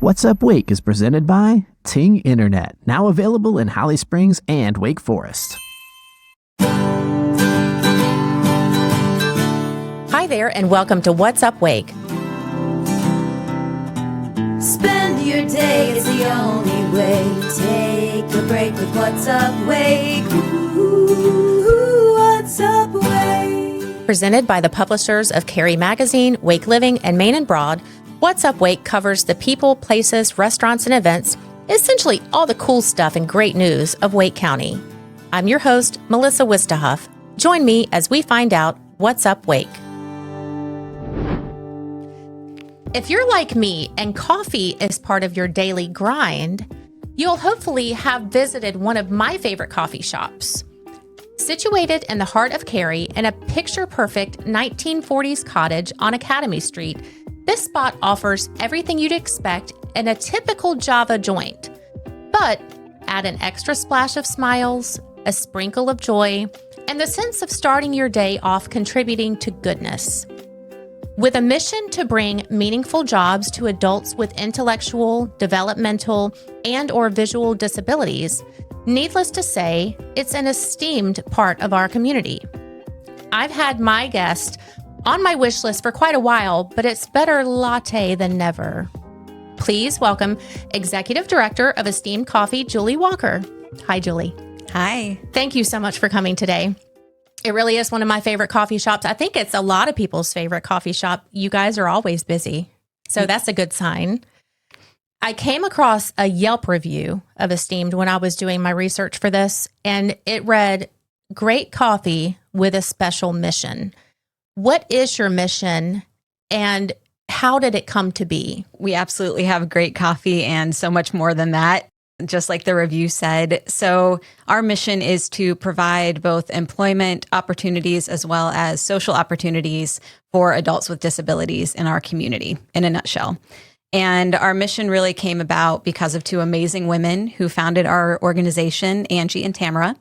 What's Up Wake is presented by Ting Internet, now available in Holly Springs and Wake Forest. Hi there, and welcome to What's Up Wake. Spend your day is the only way. Take a break with What's Up Wake. Ooh, What's Up Wake? Presented by the publishers of Cary Magazine, Wake Living, and Main and Broad, What's Up Wake covers the people, places, restaurants, and events, essentially all the cool stuff and great news of Wake County. I'm your host, Melissa Wistahuff. Join me as we find out what's up Wake. If you're like me and coffee is part of your daily grind, you'll hopefully have visited one of my favorite coffee shops. Situated in the heart of Cary in a picture-perfect 1940s cottage on Academy Street, this spot offers everything you'd expect in a typical Java joint, but add an extra splash of smiles, a sprinkle of joy, and the sense of starting your day off contributing to goodness. With a mission to bring meaningful jobs to adults with intellectual, developmental, and/or visual disabilities, needless to say, it's an esteemed part of our community. I've had my guest on my wish list for quite a while, but it's better latte than never. Please welcome Executive Director of Esteemed Coffee, Julie Walker. Hi, Julie. Hi. Thank you so much for coming today. It really is one of my favorite coffee shops. I think it's a lot of people's favorite coffee shop. You guys are always busy, so that's a good sign. I came across a Yelp review of Esteemed when I was doing my research for this, and it read, "Great coffee with a special mission." What is your mission, and how did it come to be? We absolutely have great coffee and so much more than that, just like the review said. So our mission is to provide both employment opportunities as well as social opportunities for adults with disabilities in our community, in a nutshell. And our mission really came about because of two amazing women who founded our organization, Angie and Tamara.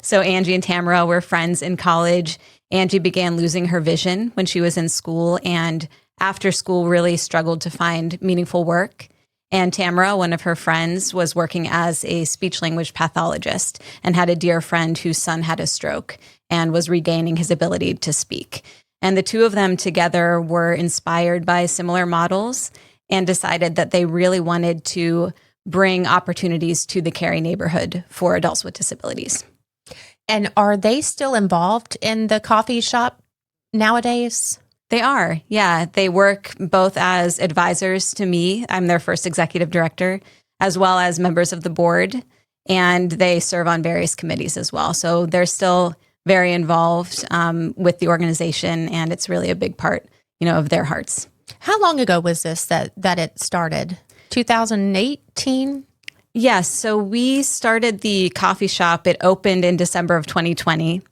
So Angie and Tamara were friends in college. Angie began losing her vision when she was in school, and after school really struggled to find meaningful work. And Tamara, one of her friends, was working as a speech-language pathologist and had a dear friend whose son had a stroke and was regaining his ability to speak. And the two of them together were inspired by similar models and decided that they really wanted to bring opportunities to the Cary neighborhood for adults with disabilities. And are they still involved in the coffee shop nowadays? They are, yeah. They work both as advisors to me. I'm their first executive director, as well as members of the board, and they serve on various committees as well. So they're still very involved with the organization, and it's really a big part, of their hearts. How long ago was this that it started? 2018? Yes. So we started the coffee shop. It opened in December of 2020.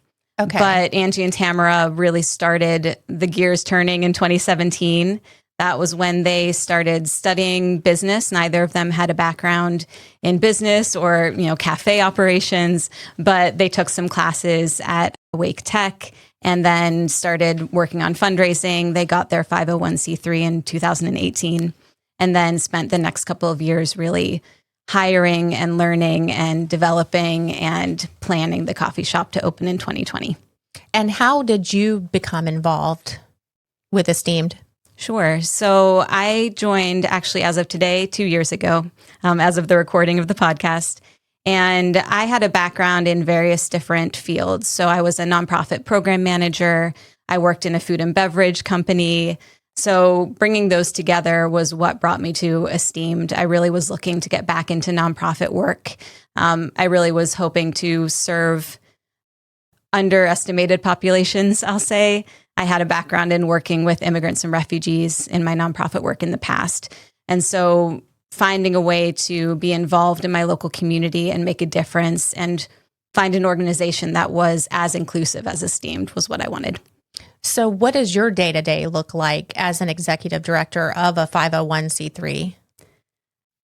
Okay. But Angie and Tamara really started the gears turning in 2017. That was when they started studying business. Neither of them had a background in business or, cafe operations, but they took some classes at Wake Tech and then started working on fundraising. They got their 501c3 in 2018 and then spent the next couple of years really hiring and learning and developing and planning the coffee shop to open in 2020. And how did you become involved with Esteemed? Sure. So I joined actually as of today, 2 years ago, as of the recording of the podcast. And I had a background in various different fields. So I was a nonprofit program manager. I worked in a food and beverage company. So bringing those together was what brought me to Esteemed. I really was looking to get back into nonprofit work. I really was hoping to serve underestimated populations, I'll say. I had a background in working with immigrants and refugees in my nonprofit work in the past. And so finding a way to be involved in my local community and make a difference and find an organization that was as inclusive as Esteemed was what I wanted. So what does your day-to-day look like as an executive director of a 501c3?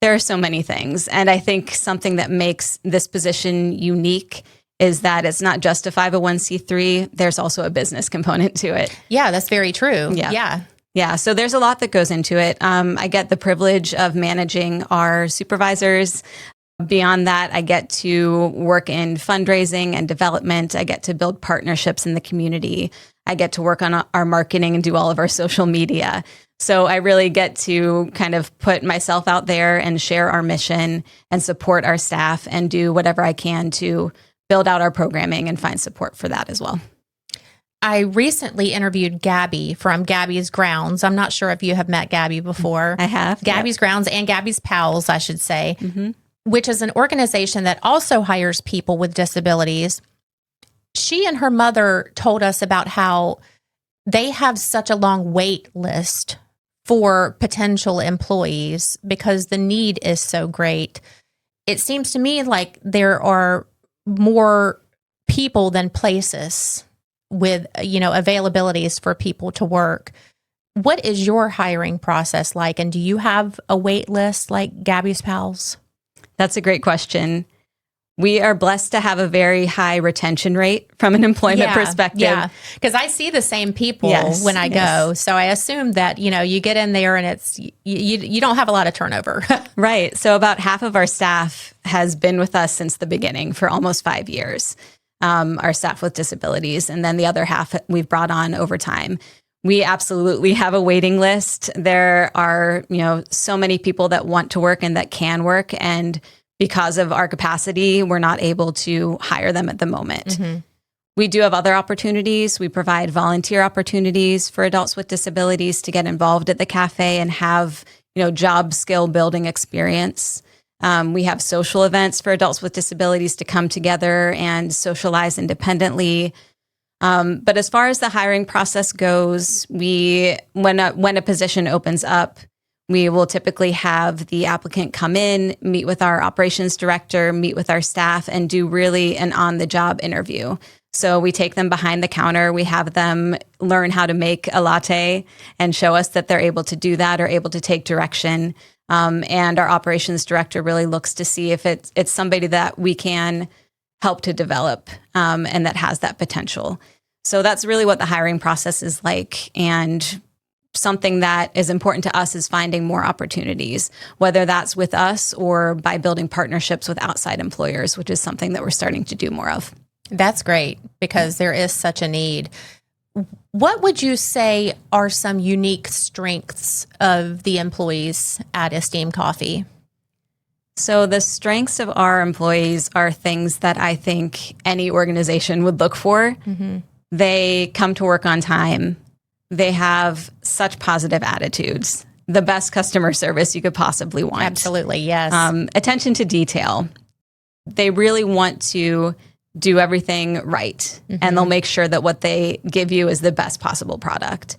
There are so many things. And I think something that makes this position unique is that it's not just a 501c3. There's also a business component to it. Yeah, that's very true. Yeah. Yeah, so there's a lot that goes into it. I get the privilege of managing our supervisors. Beyond that, I get to work in fundraising and development. I get to build partnerships in the community. I get to work on our marketing and do all of our social media. So I really get to kind of put myself out there and share our mission and support our staff and do whatever I can to build out our programming and find support for that as well. I recently interviewed Gabby from Gabby's Grounds. I'm not sure if you have met Gabby before. I have. Gabby's Grounds and Gabby's Pals, I should say, which is an organization that also hires people with disabilities. She and her mother told us about how they have such a long wait list for potential employees because the need is so great. It seems to me like there are more people than places with, availabilities for people to work. What is your hiring process like? And do you have a wait list like Gabby's Pals? That's a great question. We are blessed to have a very high retention rate from an employment perspective. Yeah, because I see the same people when I go. So I assume that, you get in there and it's you don't have a lot of turnover. Right. So about half of our staff has been with us since the beginning for almost 5 years, our staff with disabilities. And then the other half we've brought on over time. We absolutely have a waiting list. There are, so many people that want to work and that can work. And because of our capacity, we're not able to hire them at the moment. We do have other opportunities. We provide volunteer opportunities for adults with disabilities to get involved at the cafe and have, job skill building experience. We have social events for adults with disabilities to come together and socialize independently. But as far as the hiring process goes, when a position opens up, we will typically have the applicant come in, meet with our operations director, meet with our staff, and do really an on-the-job interview. So we take them behind the counter. We have them learn how to make a latte and show us that they're able to do that or able to take direction. And our operations director really looks to see if it's somebody that we can help to develop and that has that potential. So that's really what the hiring process is like. And something that is important to us is finding more opportunities, whether that's with us or by building partnerships with outside employers, which is something that we're starting to do more of. That's great because there is such a need. What would you say are some unique strengths of the employees at Esteemed Coffee? So the strengths of our employees are things that I think any organization would look for. They come to work on time. They have such positive attitudes, the best customer service you could possibly want. Absolutely, yes. Attention to detail. They really want to do everything right, and they'll make sure that what they give you is the best possible product.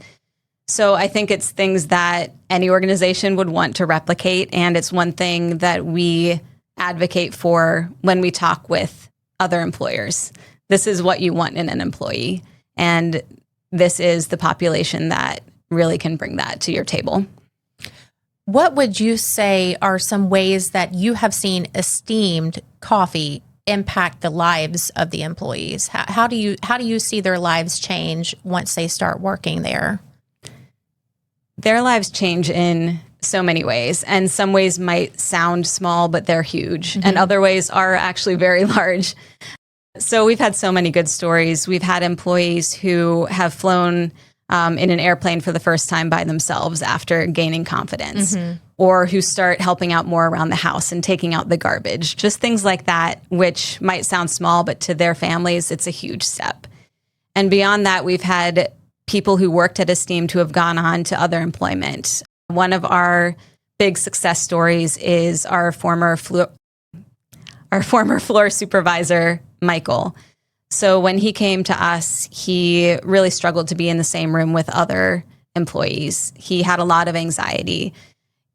So I think it's things that any organization would want to replicate, and it's one thing that we advocate for when we talk with other employers. This is what you want in an employee, and this is the population that really can bring that to your table. What would you say are some ways that you have seen Esteemed Coffee impact the lives of the employees? How do you see their lives change once they start working there? Their lives change in so many ways, and some ways might sound small, but they're huge, and other ways are actually very large. So we've had so many good stories. We've had employees who have flown in an airplane for the first time by themselves after gaining confidence, or who start helping out more around the house and taking out the garbage, just things like that, which might sound small, but to their families, it's a huge step. And beyond that, we've had people who worked at Esteemed who have gone on to other employment. One of our big success stories is our former floor supervisor, Michael. So when he came to us, he really struggled to be in the same room with other employees. He had a lot of anxiety.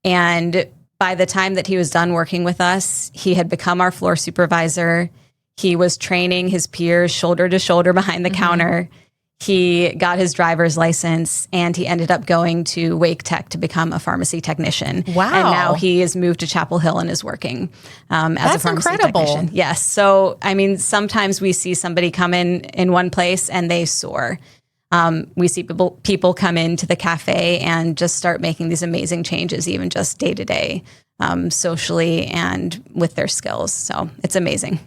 And by the time that he was done working with us, he had become our floor supervisor. He was training his peers shoulder to shoulder behind the counter. He got his driver's license, and he ended up going to Wake Tech to become a pharmacy technician. Wow. And now he has moved to Chapel Hill and is working as That's a pharmacy incredible. technician. Yes. So, I mean, sometimes we see somebody come in one place and they soar. We see people come into the cafe and just start making these amazing changes, even just day to day, socially and with their skills. So it's amazing.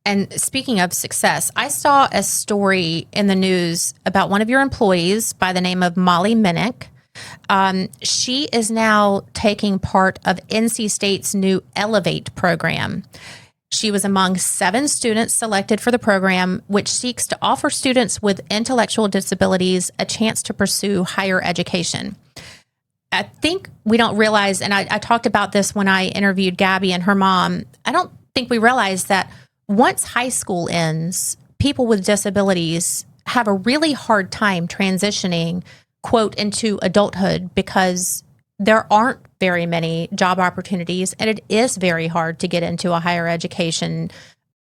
And speaking of success, I saw a story in the news about one of your employees by the name of Molly Minnick. She is now taking part of NC State's new Elevate program. She was among 7 students selected for the program, which seeks to offer students with intellectual disabilities a chance to pursue higher education. I think we don't realize, and I talked about this when I interviewed Gabby and her mom, I don't think we realize that once high school ends, people with disabilities have a really hard time transitioning, quote, into adulthood because there aren't very many job opportunities and it is very hard to get into a higher education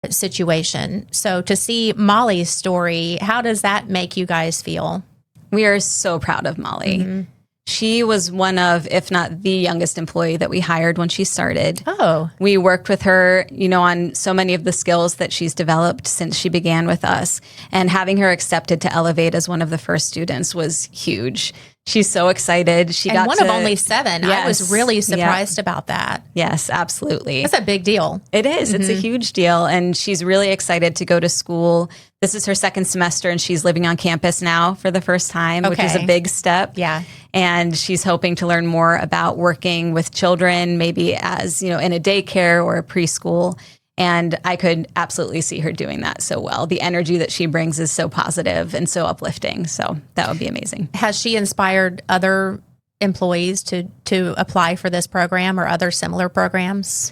situation. So to see Molly's story, how does that make you guys feel? We are so proud of Molly. Mm-hmm. She was one of, if not the youngest employee that we hired when she started. Oh. We worked with her, on so many of the skills that she's developed since she began with us. And having her accepted to Elevate as one of the first students was huge. She's so excited. She got one of only 7. Yes. I was really surprised about that. Yes, absolutely. That's a big deal. It is. Mm-hmm. It's a huge deal. And she's really excited to go to school. This is her 2nd semester and she's living on campus now for the first time, which is a big step. Yeah. And she's hoping to learn more about working with children, maybe as, in a daycare or a preschool. And I could absolutely see her doing that so well. The energy that she brings is so positive and so uplifting. So that would be amazing. Has she inspired other employees to apply for this program or other similar programs?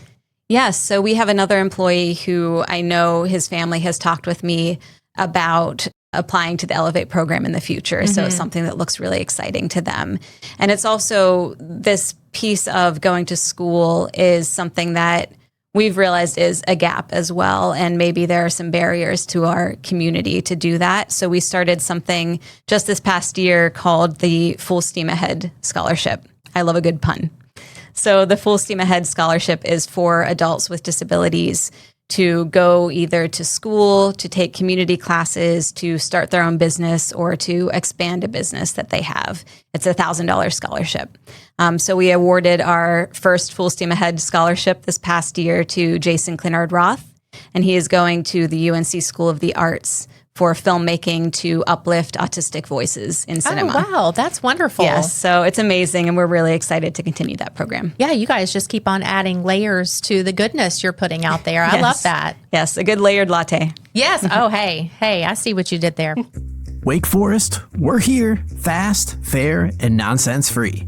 Yes. So we have another employee who I know his family has talked with me about applying to the Elevate program in the future. Mm-hmm. So it's something that looks really exciting to them. And it's also this piece of going to school is something that we've realized is a gap as well. And maybe there are some barriers to our community to do that. So we started something just this past year called the Full Steam Ahead Scholarship. I love a good pun. So the Full Steam Ahead Scholarship is for adults with disabilities to go either to school, to take community classes, to start their own business, or to expand a business that they have. It's a $1,000 scholarship. So we awarded our first Full Steam Ahead scholarship this past year to Jason Clinard Roth, and he is going to the UNC School of the Arts for filmmaking to uplift autistic voices in cinema. Oh, wow. That's wonderful. Yes. So it's amazing. And we're really excited to continue that program. Yeah. You guys just keep on adding layers to the goodness you're putting out there. I love that. Yes. A good layered latte. Yes. Oh, hey, I see what you did there. Wake Forest, we're here, fast, fair, and nonsense-free.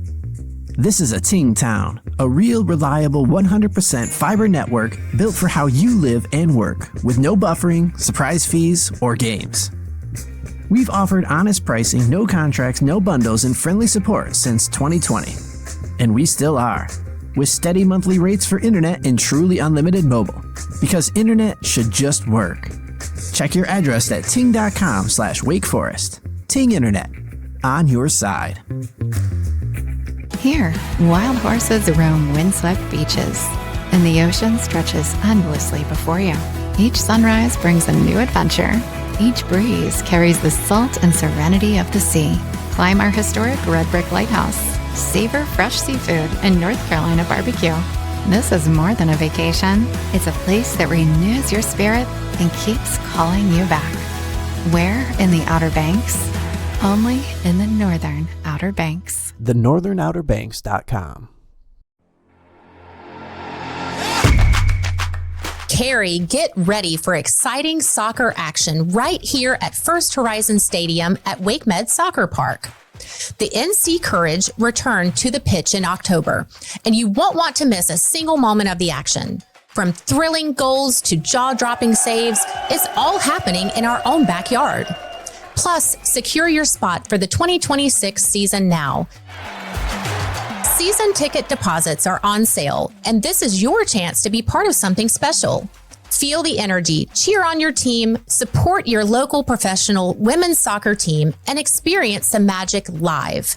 This is a Ting Town, a real, reliable 100% fiber network built for how you live and work, with no buffering, surprise fees, or games. We've offered honest pricing, no contracts, no bundles, and friendly support since 2020. And we still are, with steady monthly rates for internet and truly unlimited mobile. Because internet should just work. Check your address at ting.com/wakeforest. Ting Internet, on your side. Here, wild horses roam windswept beaches, and the ocean stretches endlessly before you. Each sunrise brings a new adventure. Each breeze carries the salt and serenity of the sea. Climb our historic Red Brick Lighthouse. Savor fresh seafood and North Carolina barbecue. This is more than a vacation. It's a place that renews your spirit and keeps calling you back. Where in the Outer Banks? Only in the Northern Outer Banks. thenorthernouterbanks.com. Cary, get ready for exciting soccer action right here at First Horizon Stadium at WakeMed Soccer Park. The NC Courage returned to the pitch in October, and you won't want to miss a single moment of the action. From thrilling goals to jaw-dropping saves, it's all happening in our own backyard. Plus, secure your spot for the 2026 season now. Season ticket deposits are on sale, and this is your chance to be part of something special. Feel the energy, cheer on your team, support your local professional women's soccer team, and experience the magic live.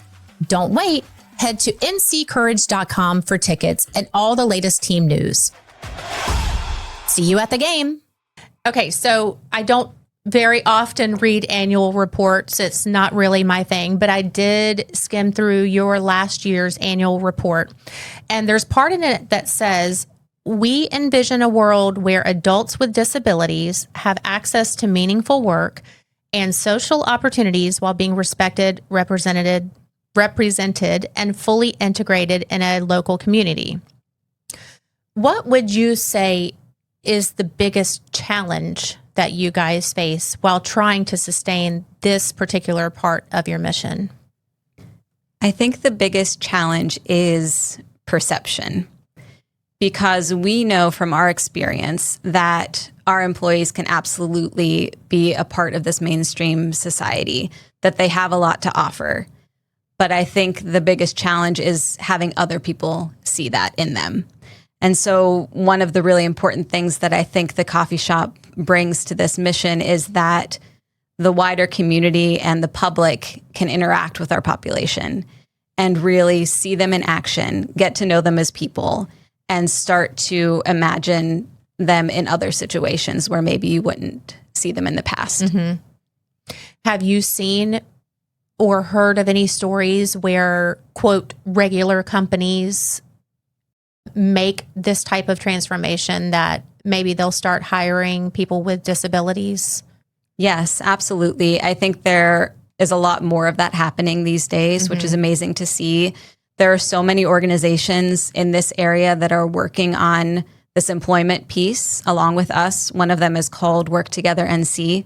Don't wait. Head to nccourage.com for tickets and all the latest team news. See you at the game. Okay, so I don't very often read annual reports. It's not really my thing, but I did skim through your last year's annual report. And there's part in it that says, we envision a world where adults with disabilities have access to meaningful work and social opportunities while being respected, represented, and fully integrated in a local community. What would you say is the biggest challenge that you guys face while trying to sustain this particular part of your mission? I think the biggest challenge is perception, because we know from our experience that our employees can absolutely be a part of this mainstream society, that they have a lot to offer. But I think the biggest challenge is having other people see that in them. And so one of the really important things that I think the coffee shop brings to this mission is that the wider community and the public can interact with our population and really see them in action, get to know them as people, and start to imagine them in other situations where maybe you wouldn't see them in the past. Mm-hmm. Have you seen or heard of any stories where, quote, regular companies make this type of transformation, that maybe they'll start hiring people with disabilities? Yes, absolutely. I think there is a lot more of that happening these days, which is amazing to see. There are so many organizations in this area that are working on this employment piece along with us. One of them is called Work Together NC.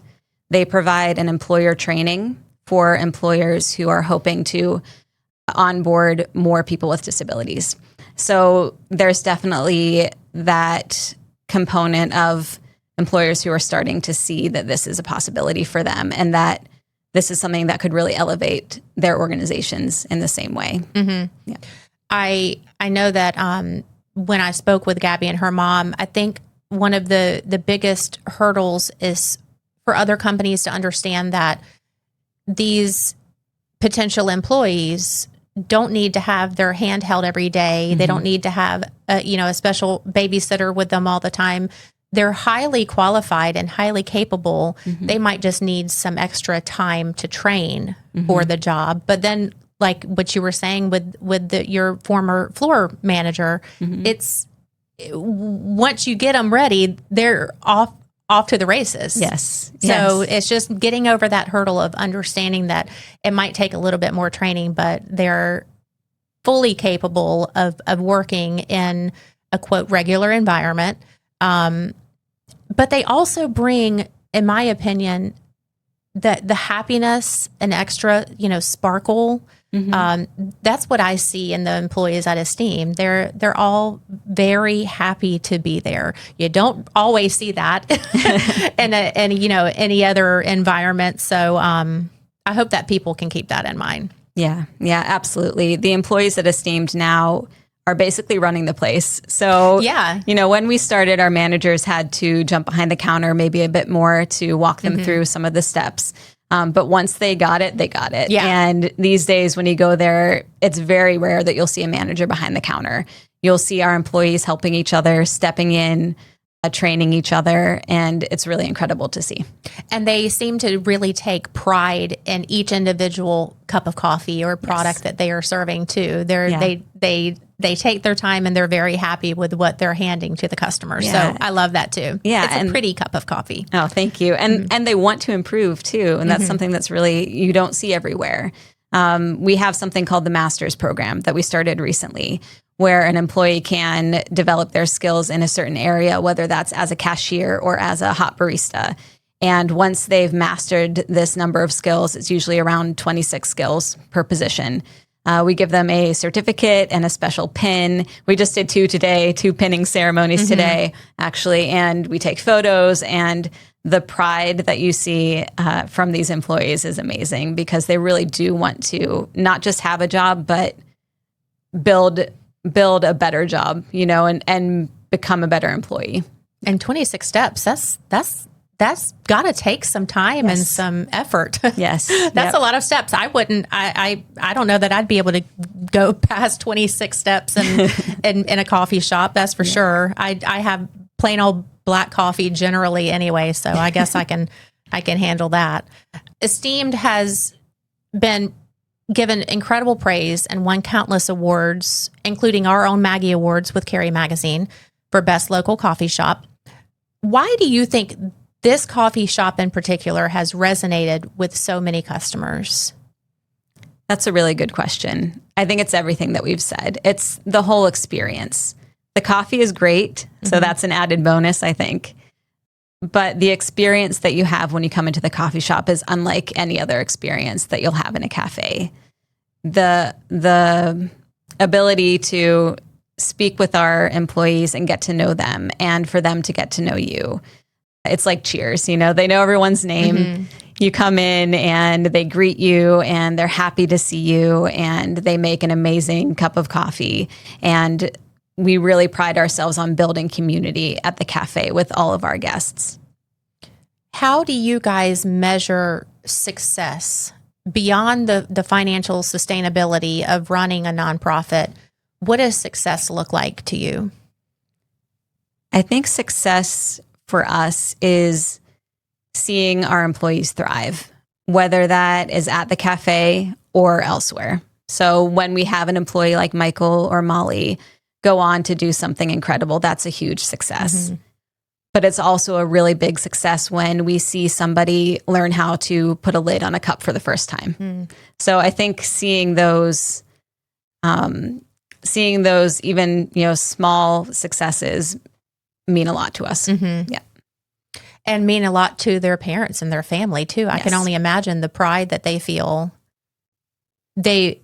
They provide an employer training for employers who are hoping to onboard more people with disabilities. So there's definitely that component of employers who are starting to see that this is a possibility for them and that this is something that could really elevate their organizations in the same way. Mm-hmm. Yeah. I know that when I spoke with Gabby and her mom, I think one of the biggest hurdles is for other companies to understand that these potential employees don't need to have their hand held every day. They don't need to have a special babysitter with them all the time. They're highly qualified and highly capable. They might just need some extra time to train for the job. But then, like what you were saying with your former floor manager, it's once you get them ready, they're off to the races. Yes. So it's just getting over that hurdle of understanding that it might take a little bit more training, but they're fully capable of working in a, quote, regular environment. But they also bring, in my opinion, the happiness and extra, sparkle. That's what I see in the employees at Esteemed. They're all very happy to be there. You don't always see that in any other environment. So I hope that people can keep that in mind. Yeah, absolutely. The employees at Esteemed now are basically running the place. So, when we started, our managers had to jump behind the counter maybe a bit more to walk them through some of the steps. But once they got it, they got it. Yeah. And these days when you go there, it's very rare that you'll see a manager behind the counter. You'll see our employees helping each other, stepping in, training each other. And it's really incredible to see. And they seem to really take pride in each individual cup of coffee or product that they are serving too. They take their time and they're very happy with what they're handing to the customers. Yeah. So I love that too. Yeah, it's a pretty cup of coffee. Oh, thank you. And they want to improve too. And that's something that's really, you don't see everywhere. We have something called the Master's Program that we started recently, where an employee can develop their skills in a certain area, whether that's as a cashier or as a hot barista. And once they've mastered this number of skills, it's usually around 26 skills per position. We give them a certificate and a special pin. We just did two pinning ceremonies today, actually, and we take photos, and the pride that you see from these employees is amazing because they really do want to not just have a job, but build a better job, and become a better employee. And 26 steps, that's got to take some time and some effort. Yes. That's a lot of steps. I don't know that I'd be able to go past 26 steps in a coffee shop. That's for sure. I have plain old black coffee generally anyway. So I guess I can I can handle that. Esteemed has been given incredible praise and won countless awards, including our own Maggie Awards with Cary Magazine for Best Local Coffee Shop. Why do you think this coffee shop in particular has resonated with so many customers? That's a really good question. I think it's everything that we've said. It's the whole experience. The coffee is great, so that's an added bonus, I think. But the experience that you have when you come into the coffee shop is unlike any other experience that you'll have in a cafe. The ability to speak with our employees and get to know them, and for them to get to know you. It's like Cheers, they know everyone's name. You come in and they greet you and they're happy to see you and they make an amazing cup of coffee. And we really pride ourselves on building community at the cafe with all of our guests. How do you guys measure success beyond the financial sustainability of running a nonprofit? What does success look like to you? I think success for us is seeing our employees thrive, whether that is at the cafe or elsewhere. So when we have an employee like Michael or Molly go on to do something incredible, that's a huge success. But it's also a really big success when we see somebody learn how to put a lid on a cup for the first time. So I think seeing those even, small successes mean a lot to us. Yeah. And mean a lot to their parents and their family too. I can only imagine the pride that they feel to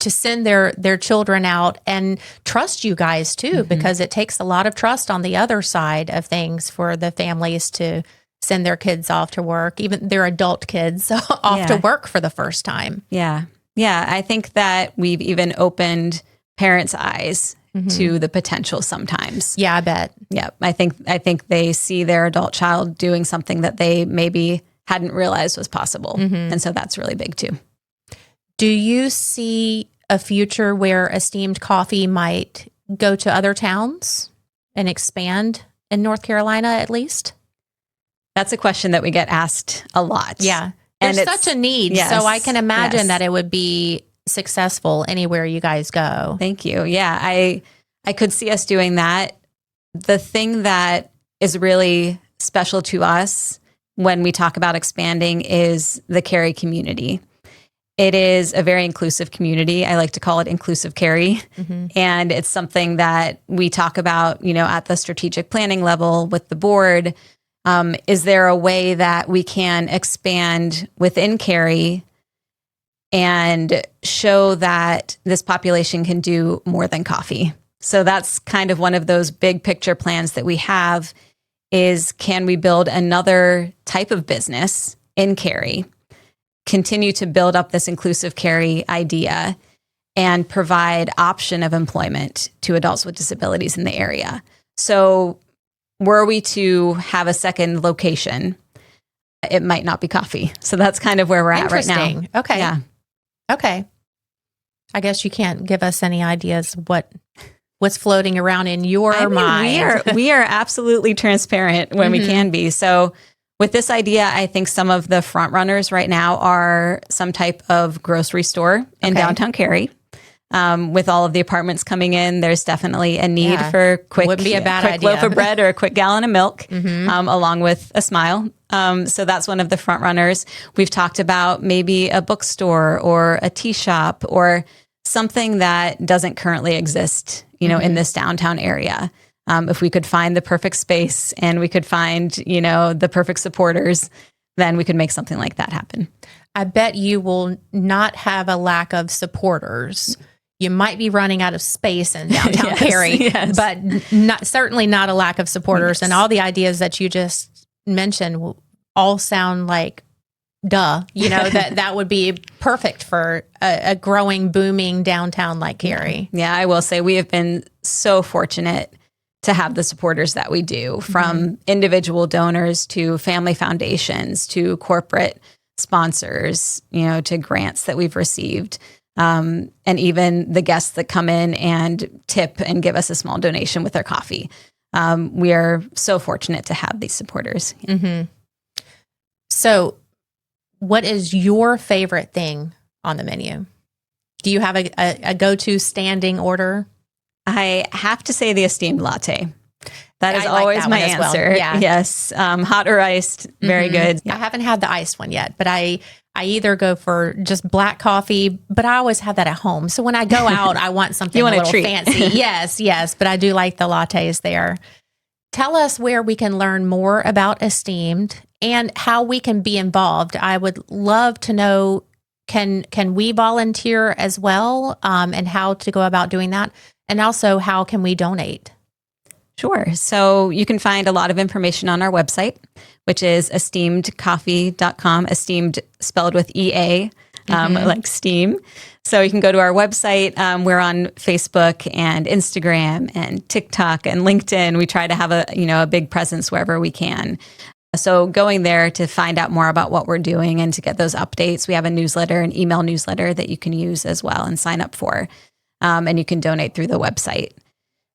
send their children out and trust you guys too, because it takes a lot of trust on the other side of things for the families to send their kids off to work, even their adult kids off to work for the first time. Yeah. I think that we've even opened parents' eyes to the potential sometimes. Yeah, I bet. Yeah. I think they see their adult child doing something that they maybe hadn't realized was possible. And so that's really big too. Do you see a future where Esteemed Coffee might go to other towns and expand in North Carolina at least? That's a question that we get asked a lot. Yeah. There's such a need. Yes, so I can imagine that it would be successful anywhere you guys go. Thank you. Yeah, I could see us doing that. The thing that is really special to us when we talk about expanding is the Cary community. It is a very inclusive community. I like to call it inclusive Cary. And it's something that we talk about, at the strategic planning level with the board. Is there a way that we can expand within Cary and show that this population can do more than coffee? So that's kind of one of those big picture plans that we have is, can we build another type of business in Cary, continue to build up this inclusive Cary idea, and provide option of employment to adults with disabilities in the area? So were we to have a second location, it might not be coffee. So that's kind of where we're at right now. Okay. Yeah. Okay. I guess you can't give us any ideas what's floating around in your mind. We are absolutely transparent when we can be. So with this idea, I think some of the front runners right now are some type of grocery store in downtown Cary. With all of the apartments coming in, there's definitely a need for quick loaf of bread or a quick gallon of milk, along with a smile. So that's one of the front runners. We've talked about maybe a bookstore or a tea shop or something that doesn't currently exist, in this downtown area. If we could find the perfect space and we could find, the perfect supporters, then we could make something like that happen. I bet you will not have a lack of supporters. You might be running out of space in downtown Cary, but certainly not a lack of supporters. And all the ideas that you just mentioned all sound like, duh, that would be perfect for a growing, booming downtown like Cary. Yeah, I will say we have been so fortunate to have the supporters that we do, from individual donors to family foundations to corporate sponsors, to grants that we've received. And even the guests that come in and tip and give us a small donation with their coffee. We are so fortunate to have these supporters. So what is your favorite thing on the menu? Do you have a go-to standing order? I have to say the Esteemed latte. That is I like always that my one as well. answer. Yeah. Yes. Hot or iced. Very good. I haven't had the iced one yet, but I either go for just black coffee, but I always have that at home. So when I go out, I want something You want a a little treat. fancy. Yes. But I do like the lattes there. Tell us where we can learn more about Esteemed and how we can be involved. I would love to know, can we volunteer as well, and how to go about doing that? And also, how can we donate? Sure. So you can find a lot of information on our website, which is esteemedcoffee.com, esteemed spelled with EA, like steam. So you can go to our website. We're on Facebook and Instagram and TikTok and LinkedIn. We try to have a big presence wherever we can. So going there to find out more about what we're doing and to get those updates, we have an email newsletter that you can use as well and sign up for. And you can donate through the website.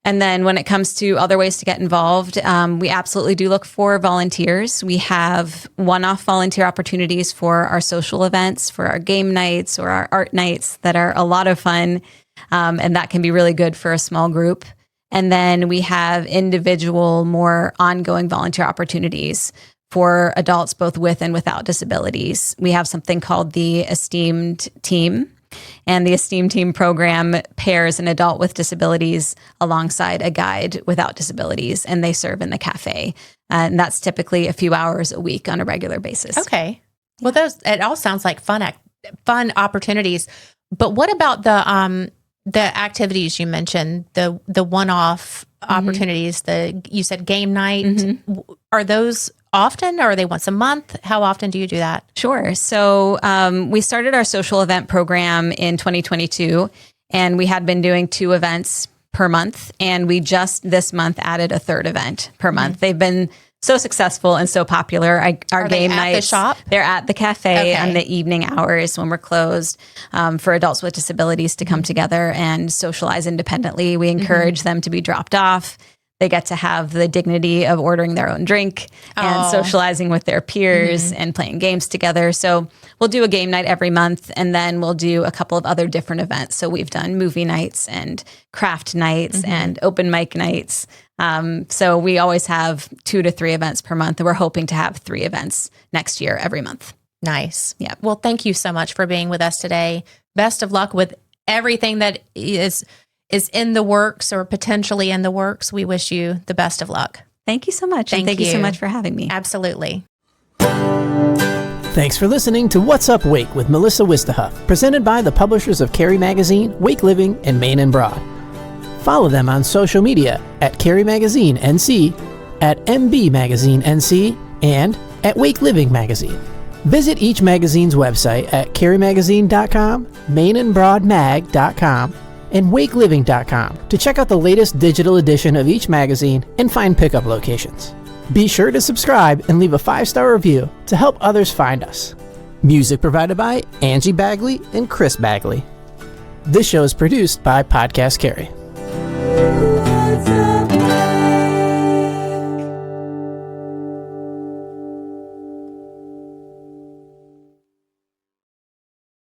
And then when it comes to other ways to get involved, we absolutely do look for volunteers. We have one-off volunteer opportunities for our social events, for our game nights or our art nights that are a lot of fun. And that can be really good for a small group. And then we have individual, more ongoing volunteer opportunities for adults both with and without disabilities. We have something called the Esteemed Team. And the Esteemed Team program pairs an adult with disabilities alongside a guide without disabilities, and they serve in the cafe. And that's typically a few hours a week on a regular basis. Okay. Well, it all sounds like fun opportunities. But what about the activities you mentioned, the one-off opportunities? You said game night. Are those often, or are they once a month? How often do you do that? Sure. So we started our social event program in 2022, and we had been doing 2 events per month. And we just this month added a 3rd event per month. They've been so successful and so popular. Our game nights, the shop? They're at the cafe on the evening hours when we're closed, for adults with disabilities to come together and socialize independently. We encourage them to be dropped off. They get to have the dignity of ordering their own drink and socializing with their peers and playing games together. So we'll do a game night every month, and then we'll do a couple of other different events. So we've done movie nights and craft nights and open mic nights. So we always have 2 to 3 events per month, and we're hoping to have 3 events next year every month. Nice. Yeah. Well, thank you so much for being with us today. Best of luck with everything that is in the works or potentially in the works. We wish you the best of luck. Thank you so much. Thank you so much for having me. Absolutely. Thanks for listening to What's Up Wake with Melissa Wistahuff, presented by the publishers of Cary Magazine, Wake Living, and Main and Broad. Follow them on social media at Cary Magazine NC, at MB Magazine NC, and at Wake Living Magazine. Visit each magazine's website at carymagazine.com, mainandbroadmag.com, and wakeliving.com to check out the latest digital edition of each magazine and find pickup locations. Be sure to subscribe and leave a 5-star review to help others find us. Music provided by Angie Bagley and Chris Bagley. This show is produced by Podcast Cary. What's up?